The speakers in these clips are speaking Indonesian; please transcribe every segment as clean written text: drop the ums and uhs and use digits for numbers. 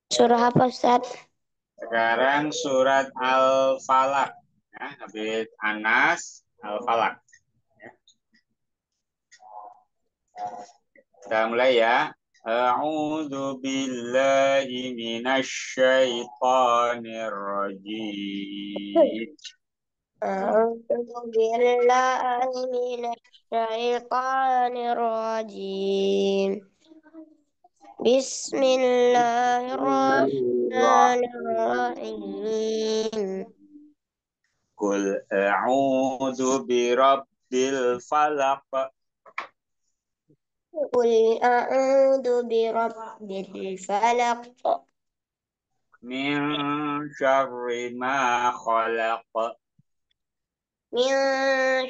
Surah apa, Ustaz? Sekarang surat Al-Falaq. Ya, habis Anas, Al-Falaq. Ya. Kita mulai ya. A'udzu billahi minasy syaithanir rajim. A'udzu billahi minasy syaithanir rajim. Bismillahirrahmanirrahim. Qul a'udzu birabbil falaq. Qul a'udzu birabbil falaq. Min syarri ma khalaq. Min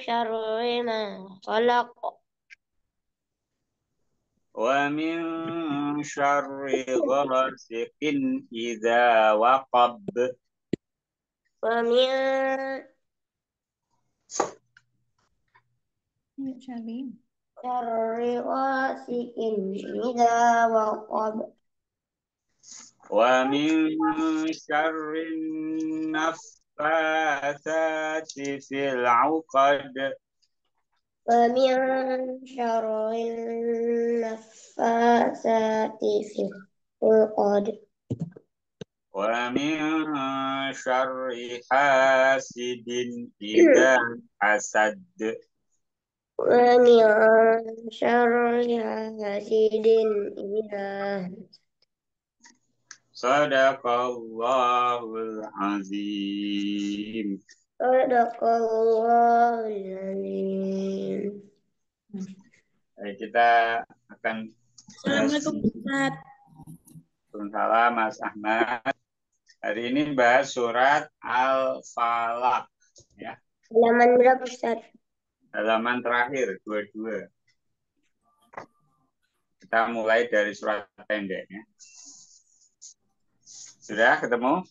syarri ma khalaq. Wa min syarri ghasiqin idza waqab. Wa min syarri ghasiqin idza waqab. Wa min syarri naffatsati fil 'uqad. ومن شر النفاثات في العقد Wa min syarri hasidin idza hasad. ومن شر حاسد إذا Sadaqallahul azim. صدق الله العظيم. Baik, kita akan Assalamualaikum Ustaz. Waalaikumsalam Mas Ahmad. Hari ini bahas surat Al-Falaq ya. Halaman berapa, Ustaz? Halaman terakhir 22. Kita mulai dari surat pendek ya. Sudah ketemu?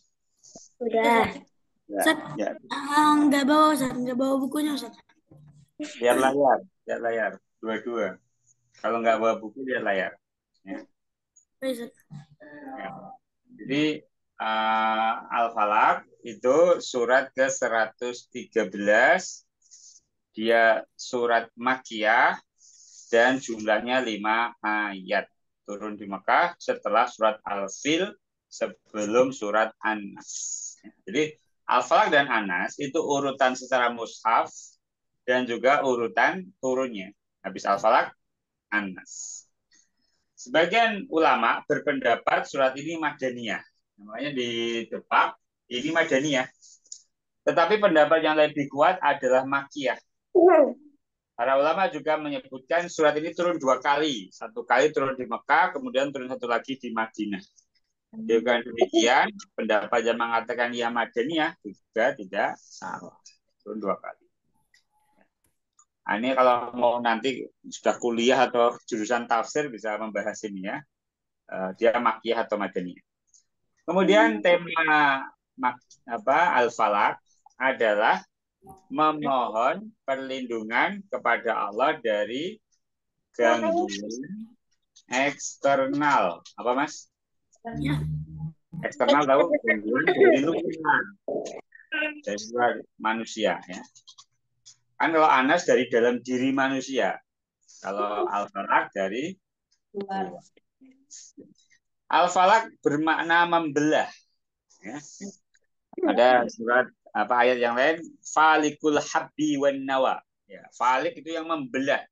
Sudah. Ustaz, Ya. nggak bawa Ustaz, nggak bawa bukunya Ustaz. Lihat layar 22. Kalau nggak bawa buku lihat layar. Ya. Baik, Ustaz. Ya. Jadi Al-Falaq itu surat ke-113. Dia surat Makkiyah dan jumlahnya 5 ayat. Turun di Mekah setelah surat Al-Fil, sebelum surat An-Nas. Jadi Al-Falaq dan An-Nas itu urutan secara mushaf dan juga urutan turunnya. Habis Al-Falaq, An-Nas. Sebagian ulama berpendapat surat ini Madaniyah. Namanya di depan, ini Madaniyah. Tetapi pendapat yang lebih kuat adalah Makkiyah. Para ulama juga menyebutkan surat ini turun 2 kali. 1 kali turun di Mekah, kemudian turun 1 lagi di Madinah. Dengan demikian, pendapat yang mengatakan ia Madaniyah juga tidak salah. Turun 2 kali. Nah, ini kalau mau nanti sudah kuliah atau jurusan tafsir bisa membahas ini ya. Dia Makkiyah atau Madaniyah. Kemudian tema Al-Falaq adalah memohon perlindungan kepada Allah dari gangguan eksternal. Apa Mas? Ya. Eksternal tahu? Gangguan dari luar. Dari luar manusia ya. Kan kalau Anas dari dalam diri manusia. Kalau Al-Falaq dari luar. Al-Falaq bermakna membelah. Ya. Ada surat ayat yang lain, falikul habbi wan nawa. Ya, falik itu yang membelah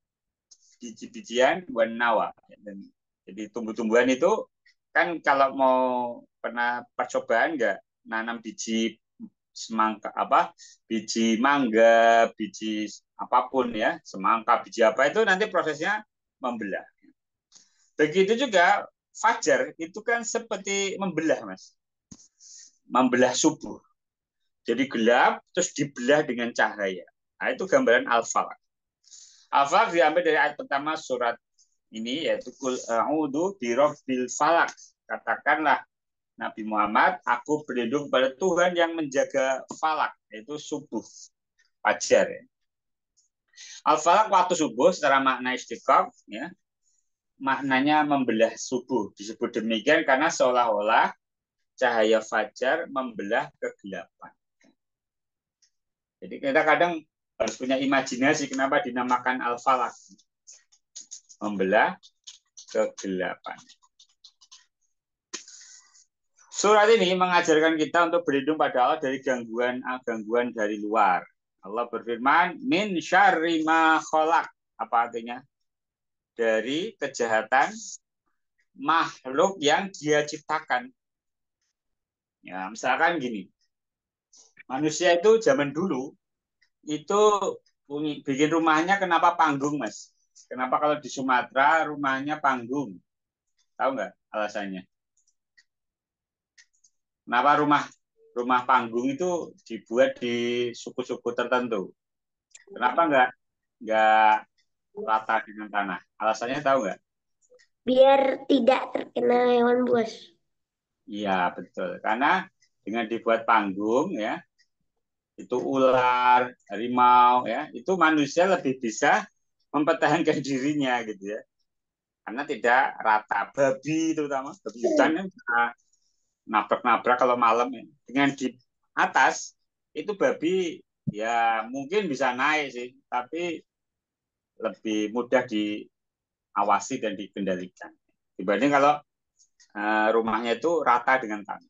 biji-bijian wan nawa. Jadi tumbuh-tumbuhan itu kan kalau mau pernah percobaan nggak nanam biji semangka biji mangga, biji apapun ya, semangka, biji apa itu nanti prosesnya membelah. Begitu juga fajar itu kan seperti membelah, Mas. Membelah subuh. Jadi gelap terus dibelah dengan cahaya. Nah, itu gambaran Al-Falaq. Al-Falaq diambil dari ayat pertama surat ini yaitu Qul a'udzu birabbil falaq. Katakanlah Nabi Muhammad, aku berlindung pada Tuhan yang menjaga falak, yaitu subuh, fajar. Ya. Al-Falaq waktu subuh secara makna istiqaq, ya, maknanya membelah subuh. Disebut demikian karena seolah-olah cahaya fajar membelah kegelapan. Jadi kita kadang harus punya imajinasi kenapa dinamakan al-falaq. Membelah kegelapan. Surat ini mengajarkan kita untuk berlindung pada Allah dari gangguan dari luar. Allah berfirman, min syarri ma khalaq. Apa artinya? Dari kejahatan makhluk yang dia ciptakan. Ya, misalkan gini. Manusia itu zaman dulu itu bikin rumahnya kenapa panggung, Mas? Kenapa kalau di Sumatera rumahnya panggung? Tahu nggak alasannya? Kenapa rumah panggung itu dibuat di suku-suku tertentu? Kenapa nggak rata dengan tanah? Alasannya tahu nggak? Biar tidak terkena hewan buas. Iya, betul. Karena dengan dibuat panggung ya, itu ular, harimau ya, itu manusia lebih bisa mempertahankan dirinya gitu ya. Karena tidak rata. Babi terutama, babi hutan yang bisa nabrak-nabrak kalau malam ya. Dengan di atas itu babi ya mungkin bisa naik sih, tapi lebih mudah diawasi dan dikendalikan dibanding kalau rumahnya itu rata dengan tanah.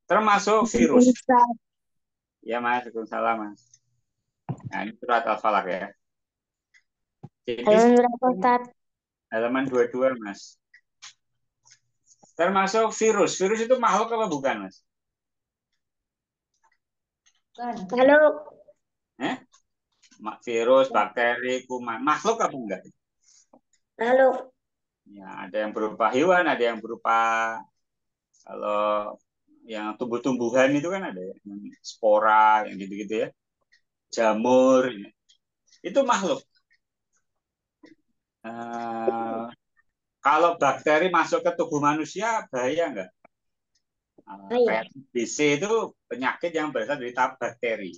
Termasuk virus. Ya Mas, Waalaikumsalam Mas. Nah ini surat Al-Falaq ya. Jadi Halaman berapa, Ustaz? halaman 22 Mas. Termasuk virus. Virus itu makhluk apa bukan Mas? Halo. Virus, bakteri, kuman. Makhluk apa enggak? Halo. Ya, ada yang berupa hewan, ada yang berupa kalau yang tumbuh-tumbuhan itu kan ada ya, spora, yang gitu-gitu ya, jamur, ya. Itu makhluk. Kalau bakteri masuk ke tubuh manusia bahaya nggak? Kayak TBC itu penyakit yang berasal dari bakteri.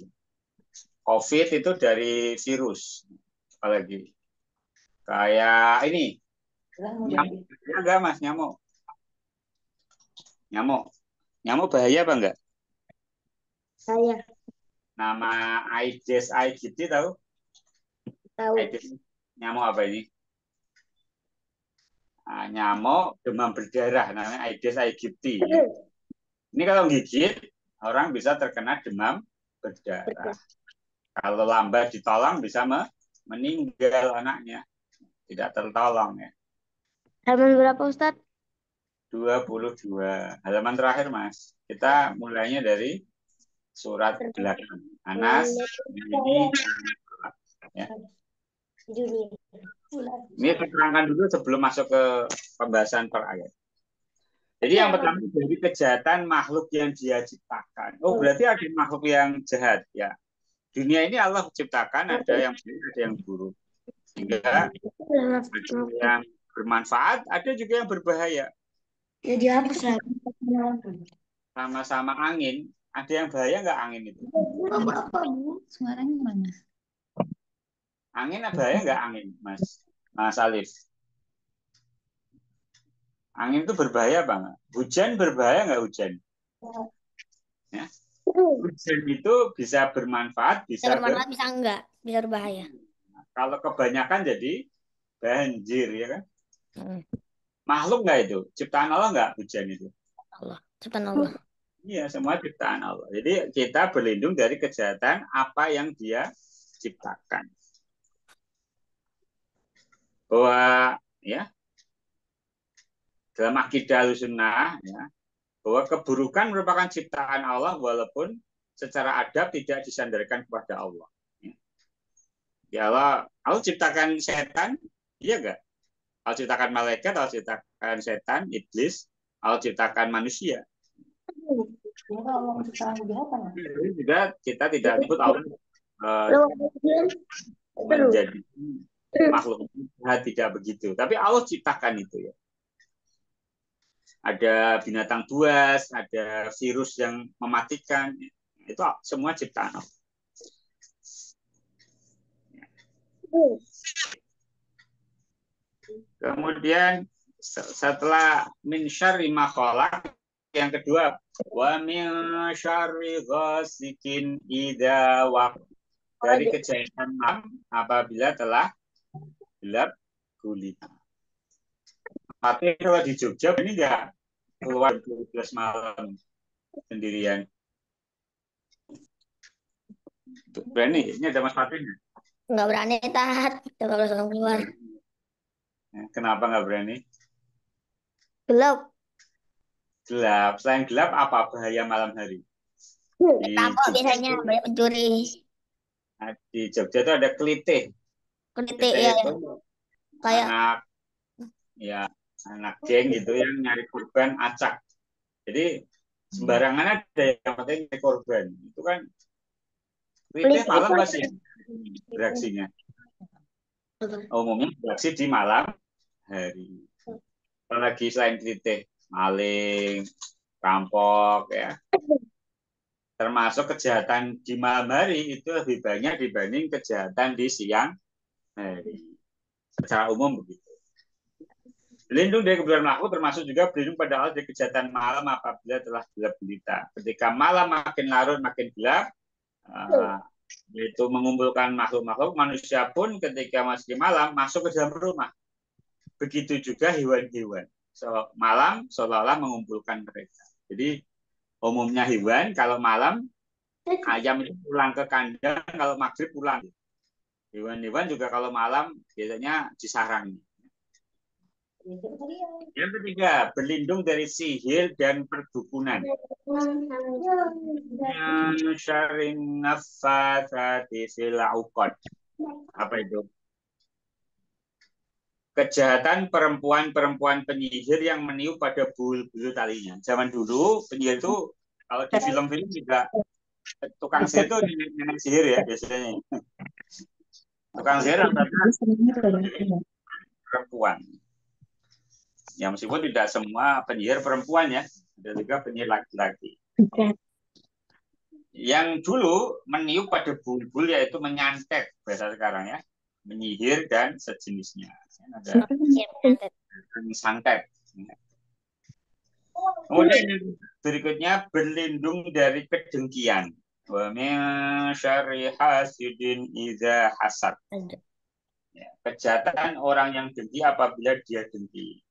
COVID itu dari virus, apalagi kayak ini nyamuk, enggak Mas, nyamuk bahaya apa enggak? Saya Nama Aedes aegypti tahu? tahu. Aedes nyamuk apa ini? Nah, nyamuk demam berdarah namanya Aedes aegypti. Ya. Ini kalau gigit orang bisa terkena demam berdarah. Kalau lambat ditolong bisa meninggal anaknya. Tidak tertolong ya. Halaman berapa, Ustaz? 22. Halaman terakhir, Mas. Kita mulainya dari surat belakang. Anas ini ya. Ini saya terangkan dulu sebelum masuk ke pembahasan per ayat. Jadi yang pertama dari kejahatan makhluk yang dia ciptakan. Oh, berarti ada makhluk yang jahat ya. Dunia ini Allah ciptakan ada yang baik, ada yang buruk. Sehingga ada yang bermanfaat, ada juga yang berbahaya. Ya dihapus lah. Sama-sama angin, ada yang bahaya nggak angin itu? Suaranya mana? Angin bahaya nggak angin, Mas Alif? Angin itu berbahaya banget. Hujan berbahaya nggak hujan? Ya. Hujan itu bisa bermanfaat, bisa bisa enggak, bisa berbahaya. Kalau kebanyakan jadi banjir, ya kan? Makhluk nggak itu? Ciptaan Allah nggak hujan itu? Allah, ciptaan Allah. Iya, semua ciptaan Allah. Jadi kita berlindung dari kejahatan apa yang Dia ciptakan. Bahwa ya dalam akidah Ahlussunnah ya, bahwa keburukan merupakan ciptaan Allah walaupun secara adab tidak disandarkan kepada Allah. Ya Allah ciptakan setan, iya enggak? Allah ciptakan malaikat, Allah ciptakan setan, iblis, Allah ciptakan manusia. Ini juga kita tidak sebut Allah menjadi makhluk tidak begitu. Tapi Allah ciptakan itu ya. Ada binatang buas, ada virus yang mematikan, itu semua ciptaan Allah. Kemudian setelah min syarri ma khalaq, yang kedua wa min syarri ghasikin idza waqab. Dari kejahatan malam apabila telah gelap gulita. Tapi kalau di Jogja ini enggak keluar 12 malam sendirian. Berani, ini ada Mas Fatih. Nggak berani tahan. Coba langsung keluar. Kenapa nggak berani? Gelap. Gelap. Selain gelap, apa bahaya malam hari? Di Tampok Jogja, biasanya banyak pencuri. di Jogja itu ada kelitih. Kritik Kelitih ya, itu kayak anak ya anak geng gitu yang nyari korban acak. Jadi sembarangan ada yang penting nyari korban. Itu kan kelitih kritik malam itu pasti beraksinya. Umumnya beraksi di malam hari. Apalagi selain kelitih, maling, rampok ya. Termasuk kejahatan di malam hari itu lebih banyak dibanding kejahatan di siang hari. Secara umum begitu. Berlindung dari kebenaran makhluk termasuk juga berlindung pada Allah dari kejahatan malam apabila telah gelap gulita. Ketika malam makin larut makin gelap, yaitu mengumpulkan makhluk-makhluk, manusia pun ketika masih malam masuk ke dalam rumah. Begitu juga hewan-hewan. Malam seolah-olah mengumpulkan mereka. Jadi umumnya hewan kalau malam ayam itu pulang ke kandang, kalau maghrib pulang. Hewan-hewan juga kalau malam biasanya di sarang. Yang ketiga, berlindung dari sihir dan perdukunan. Syarin naffatsati fil 'uqad. Apa itu? Kejahatan perempuan-perempuan penyihir yang meniup pada bulu-bulu talinya. Zaman dulu penyihir itu kalau di film-film juga tukang sihir itu nenek sihir ya biasanya. Tukang sihir perempuan. Ya meskipun tidak semua penyihir perempuan ya, ada juga penyihir laki-laki. Yang dulu meniup pada bulu-bulu yaitu menyantet bahasa sekarang ya, menyihir dan sejenisnya. Ada santet. Kemudian berikutnya berlindung dari kedengkian. Wa min syarri hasidin idza hasad. Ya, kejahatan orang yang dengki apabila dia dengki.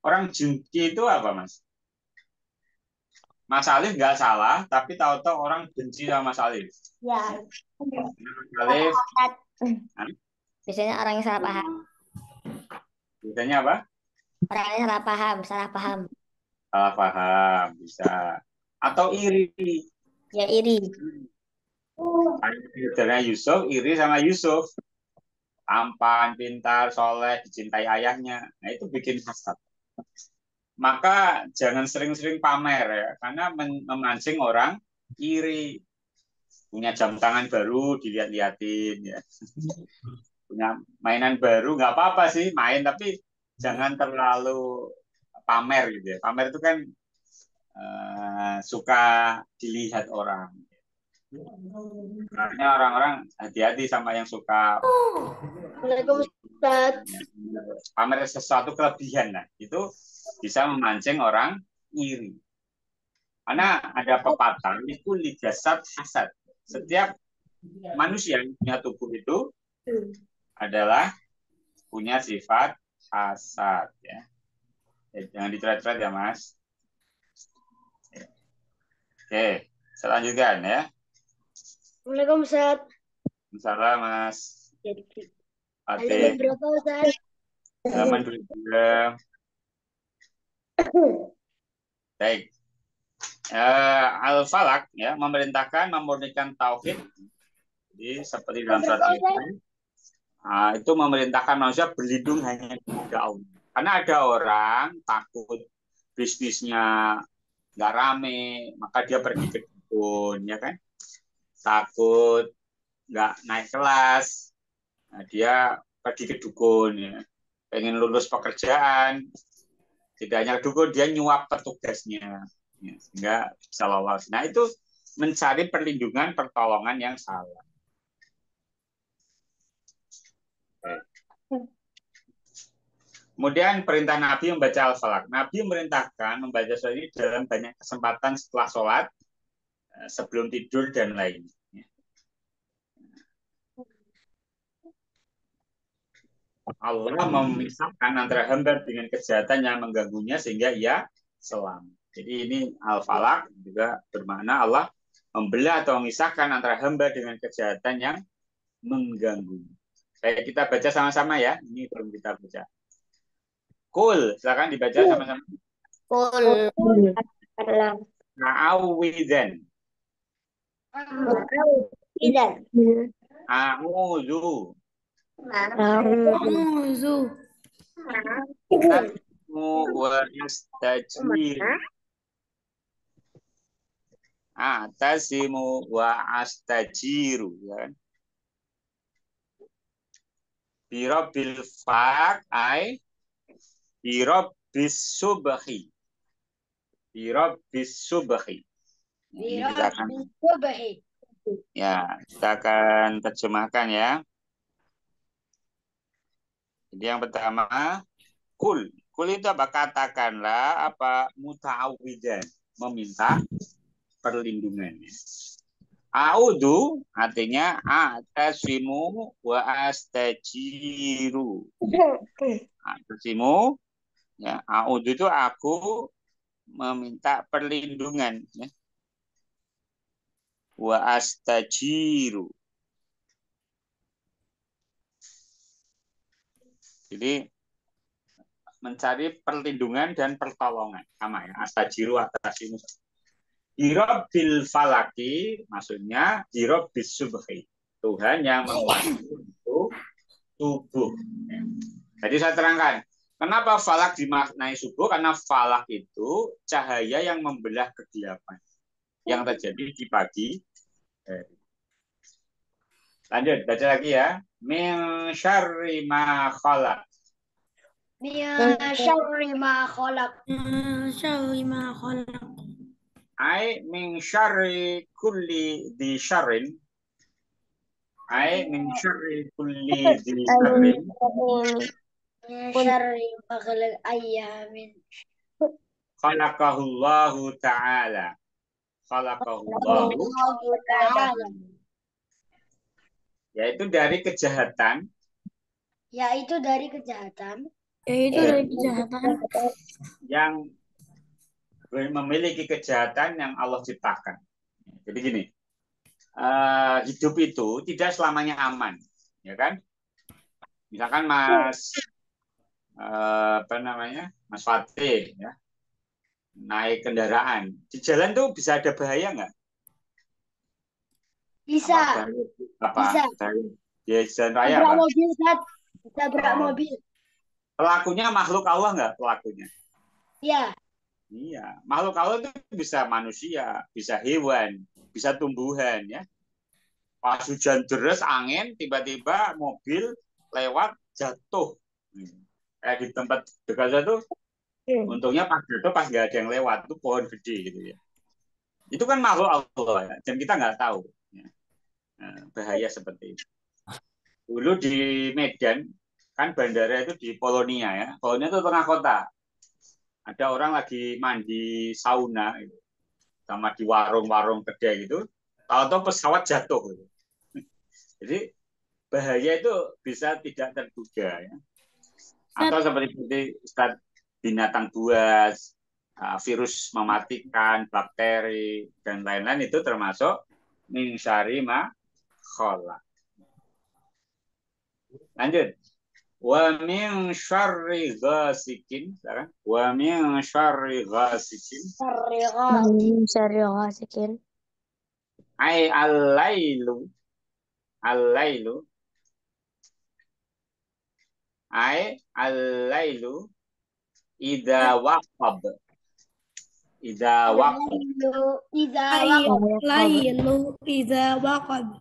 Orang dengki itu apa, Mas? Mas Alif nggak salah, tapi tahu-tahu orang benci sama Mas Alif. ya. Mas Alif, Biasanya orang yang salah paham. biasanya apa? Orang yang salah paham, salah paham. Salah paham, bisa. Atau iri. Ya iri. Karena Yusuf, iri sama Yusuf. Tampan, pintar, soleh, dicintai ayahnya. Nah, itu bikin hasad. Maka jangan sering-sering pamer ya, karena memancing orang iri. Punya jam tangan baru dilihat-liatin ya. Punya mainan baru nggak apa-apa sih main, tapi jangan terlalu pamer gitu ya. Pamer itu kan suka dilihat orang. Karena orang-orang hati-hati sama yang suka pamer sesuatu kelebihan, nah itu bisa memancing orang iri. Karena ada pepatah itu lijasat hasad. Setiap manusia yang punya tubuh itu adalah punya sifat hasad ya. Jangan dicoret-coret ya Mas. Oke, selanjutnya ya. Assalamualaikum Ustaz. Salam Mas. Halaman berapa Ustaz? Halaman 22. Baik. Al-Falaq ya memerintahkan memurnikan tauhid. Jadi seperti dalam surat Al-Falaq. Itu memerintahkan manusia berlindung hanya kepada Allah. Karena ada orang takut bisnisnya nggak rame, maka dia pergi ke dukun, ya kan? Takut nggak naik kelas, nah, dia pergi ke dukun, ya. Pengen lulus pekerjaan, tidak hanya dukun, dia nyuap petugasnya, ya, sehingga bisa lolos. Nah itu mencari perlindungan, pertolongan yang salah. Kemudian perintah Nabi membaca Al-Falaq. Nabi memerintahkan membaca surat ini dalam banyak kesempatan setelah sholat, sebelum tidur, dan lainnya. Allah memisahkan antara hamba dengan kejahatan yang mengganggunya sehingga ia selamat. Jadi ini Al-Falaq juga bermakna Allah membelah atau memisahkan antara hamba dengan kejahatan yang mengganggu. Baik, kita baca sama-sama ya. Ini belum kita baca. Kul, silakan dibaca sama-sama. Kul. Na'awwidzan. Tidak. A'udzu. A'udzu. Wa astajir. Atasimu wa astajiru. Ya. Birabbil falaq ay birabbis subhi. Birabbis subhi. Ya, kita akan terjemahkan ya. Jadi yang pertama, kul. Kul itu apa? Katakanlah apa? Muta'awwidzan, meminta perlindungan. A'udzu artinya atasimu wa astajiru. Atasimu ya, a'udzu itu aku meminta perlindungan ya. Wa astajiru. Jadi mencari perlindungan dan pertolongan sama ya. Astajiru atasimu. Birabbil falaki maksudnya birabbis subhi. Tuhan yang menguasai itu subuh. Jadi saya terangkan, kenapa falak dimaknai subuh? Karena falak itu cahaya yang membelah kegelapan yang terjadi di pagi hari. Lanjut, baca lagi ya. Min syarri ma khalaq. Min syarri ma khalaq. Syarri ma khalaq. Ai min syarri kulli di syarrin. Ai min syarri kulli di syarrin. Min syarri ma khalaq ayyamin. Khalaqahullahu ta'ala. Khalaqahullahu ta'ala. Yaitu dari kejahatan. Yaitu dari kejahatan. Yang memiliki kejahatan yang Allah ciptakan. Jadi gini, hidup itu tidak selamanya aman, ya kan? Misalkan Mas Mas Fatih, ya, naik kendaraan di jalan tuh bisa ada bahaya nggak? Bisa. Bisa. Di jalan raya Tabrak apa? mobil, tabrak mobil. Pelakunya makhluk Allah nggak pelakunya? Iya. Iya, makhluk Allah itu bisa manusia, bisa hewan, bisa tumbuhan ya. Pas hujan deras, angin, tiba-tiba mobil lewat jatuh. Kayak di tempat dekat itu, untungnya pas jatuh pas nggak ada yang lewat, itu pohon gede gitu ya. Itu kan makhluk Allah ya, dan kita nggak tahu ya. Bahaya seperti itu. Dulu di Medan, kan bandara itu di Polonia ya. Polonia itu tengah kota. Ada orang lagi mandi sauna gitu. Sama di warung-warung kedai gitu, tahu-tahu pesawat jatuh gitu. Jadi bahaya itu bisa tidak terduga ya. Atau seperti binatang buas, virus mematikan, bakteri dan lain-lain itu termasuk min syarri ma khalaq. Lanjut. Wa min syarri ghasikin, sekarang. Wa min syarri ghasikin. Syarri ghasikin. Ai al-lailu. Al-lailu. Ai al-lailu idza waqab. Idza waqab. Lailu idza waqab.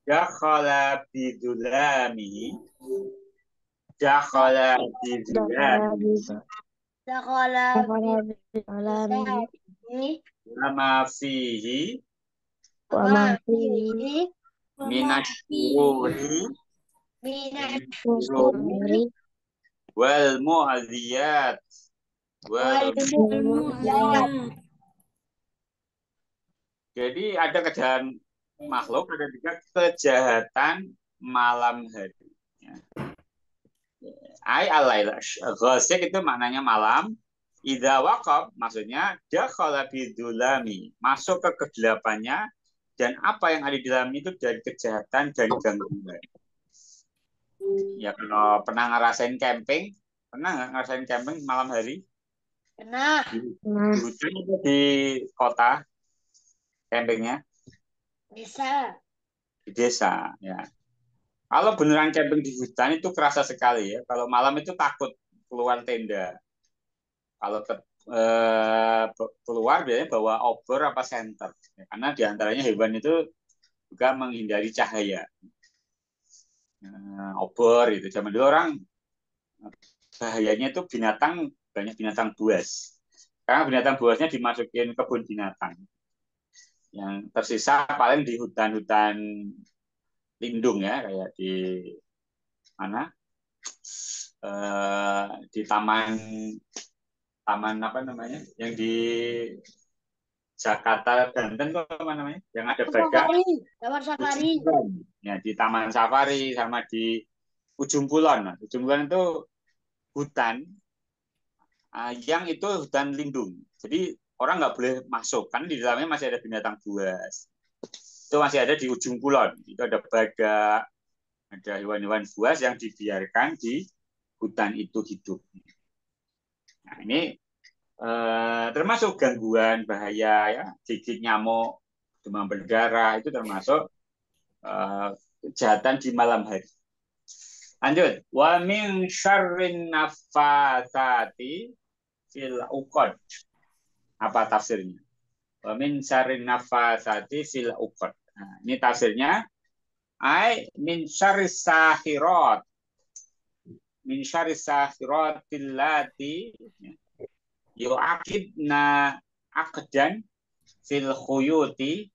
Dakhala bidulamihi. Dakhala bidulamihi. Dakhala bidulamihi. Wama fihi. Wama fihi. Minasyururi. Minasyururi. wal mu'adziyat wal Al-Mu'adziyat. jadi ada kejahatan makhluk, ada juga kejahatan malam hari. Ya. Ai al-lail. Ghasik itu maknanya malam. Idza waqab maksudnya dakhala bidulami, masuk ke kegelapannya dan apa yang ada di dalam itu dari kejahatan dan gangguan. Ya kalau pernah ngerasain camping, pernah nggak ngerasain camping malam hari? Pernah. Di hutan itu di kota campingnya? Bisa. Di desa, ya. Kalau beneran camping di hutan itu kerasa sekali ya. Kalau malam itu takut keluar tenda. Kalau keluar biasanya bawa obor apa senter. Ya, karena diantaranya hewan itu juga menghindari cahaya. Obor itu zaman dulu orang bahayanya itu binatang, banyak binatang buas. Karena binatang buasnya dimasukin kebun binatang. Yang tersisa paling di hutan-hutan lindung ya, kayak di mana? Di taman apa namanya? Yang di Jakarta Banten kok apa namanya? Yang ada badak. Taman safari. Ya, di Taman Safari sama di Ujung Kulon. Nah, Ujung Kulon itu hutan yang itu hutan lindung. Jadi orang nggak boleh masuk kan di dalamnya masih ada binatang buas. Itu masih ada di Ujung Kulon. Itu ada badak, ada hewan-hewan buas yang dibiarkan di hutan itu hidup. Nah, ini termasuk gangguan bahaya ya, gigit nyamuk, demam berdarah itu termasuk kejahatan di malam hari. Lanjut, wa min syarrin nafasati fil uqad. Apa tafsirnya? Wa min syarrin nafasati fil uqad. Nah, ini tafsirnya ai min syarris sahirat. Min syarris sahiratil lati yu'aqidna aqdan fil khuyuti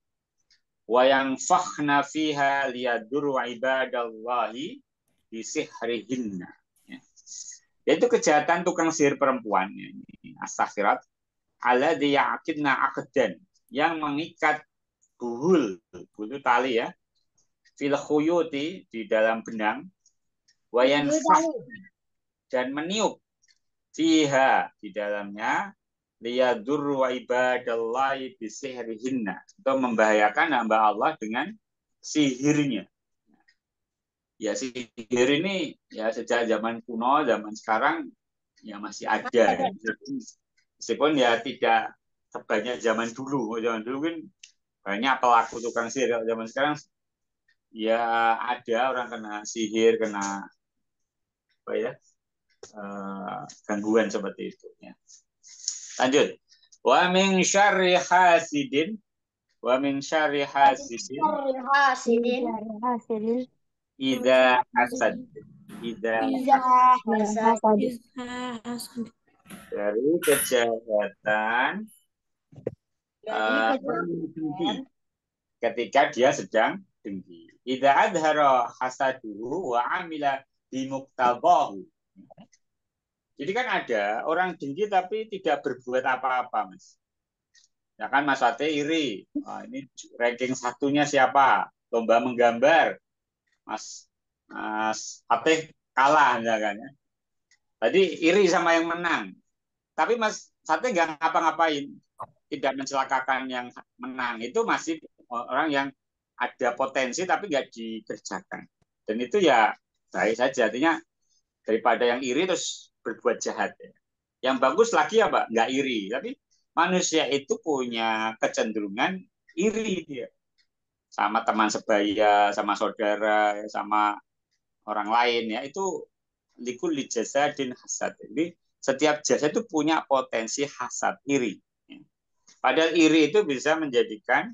wa yanfakhna fiha liyadurru ibadallahi bisihrihinna. Ya. Yaitu kejahatan tukang sihir perempuan. Astagfirat. Alladzi ya'qidna aqdan, yang mengikat buhul, buhul tali ya, fil khuyuti, di dalam benang, wa yanfakh, dan meniup, fiha, di dalamnya, liyadurru ibadallahi bisihrihinna, untuk membahayakan hamba Allah dengan sihirnya. Ya sihir ini ya sejak zaman kuno, zaman sekarang ya masih ada. Meskipun ya tidak sebanyak zaman dulu. Zaman dulu kan banyak pelaku tukang sihir. Kalau zaman sekarang ya ada orang kena sihir, kena apa ya, gangguan seperti itu. Ya. Lanjut. Wa min syarri hasidin. Wa min syarri hasidin. Idza hasad. Idza hasad. Dari kejahatan ketika dia sedang dengki. Idza adhara hasaduhu wa amila bimuktabahu. Jadi kan ada orang dengki tapi tidak berbuat apa-apa, Mas. Ya kan Mas Fatih iri. Ini ranking satunya siapa? Lomba menggambar. Mas Fatih kalah misalkan ya. Tadi iri sama yang menang. Tapi Mas Fatih nggak ngapa-ngapain. Tidak mencelakakan yang menang. Itu masih orang yang ada potensi tapi nggak dikerjakan. Dan itu ya baik saja. Artinya daripada yang iri terus berbuat jahat. Yang bagus lagi apa? Nggak iri. Tapi manusia itu punya kecenderungan iri dia. Sama teman sebaya, sama saudara, sama orang lain ya. Itu likul jasadin hasad. Jadi setiap jasa itu punya potensi hasad, iri. Padahal iri itu bisa menjadikan